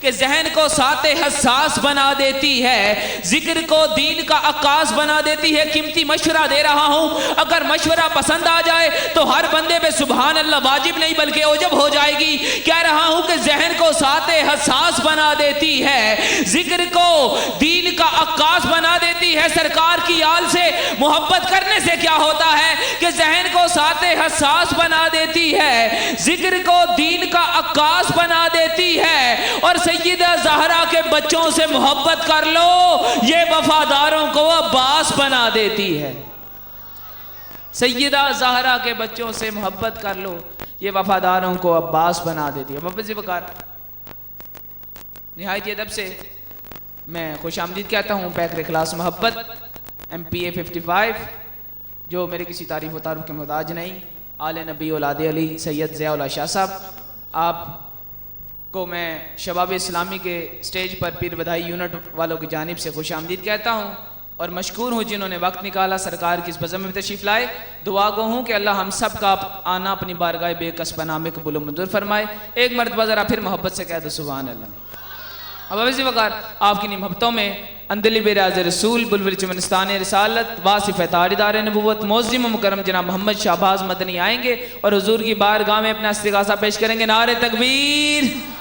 کہ ذہن کو ساتھ حساس بنا دیتی ہے، ذکر کو دین کا عکاس بنا دیتی ہے۔ قیمتی مشورہ دے رہا ہوں، اگر مشورہ پسند آ جائے تو ہر بندے پہ سبحان اللہ واجب نہیں بلکہ اوجب ہو جائے گی۔ کہہ رہا ہوں کہ ذہن کو ساتھ حساس بنا دیتی ہے، ذکر کو دین کا عکاس بنا دیتی ہے۔ سرکار کی آل سے محبت کرنے سے کیا ہوتا ہے کہ ذہن کو ساتھ حساس بنا دیتی ہے، ذکر کو دین کا عکاس بنا دیتی ہے۔ اور سیدہ زہرا کے بچوں سے محبت کر لو، یہ وفاداروں کو عباس بنا دیتی ہے۔ سیدہ زہرا کے بچوں سے محبت کر لو، یہ وفاداروں کو عباس بنا دیتی ہے۔ محبت سے وقار نہایت ادب سے میں خوش آمدید کہتا ہوں پیکر اخلاص محبت MPA 55 جو میرے کسی تعریف و تعارف کے محتاج نہیں، آل نبی اولاد علی سید ضیاء اللہ شاہ صاحب، آپ کو میں شباب اسلامی کے سٹیج پر پیر بدھائی یونٹ والوں کی جانب سے خوش آمدید کہتا ہوں اور مشکور ہوں جنہوں نے وقت نکالا سرکار کی اس بزم میں تشریف لائے۔ دعا گو ہوں کہ اللہ ہم سب کا آنا اپنی بارگاہ بے کسب نامے قبول و منظور فرمائے۔ ایک مرتبہ ذرا پھر محبت سے کہہ دو سبحان اللہ۔ اب ویسے وقار آپ کی محبتوں میں اندلی بیراز رسول بلبل چمنستان رسالت واصف تاریدار نبوت معظم و مکرم جناب محمد شہباز مدنی آئیں گے اور حضور کی بارگاہ میں اپنا استغاثہ پیش کریں گے۔ نعرہ تکبیر۔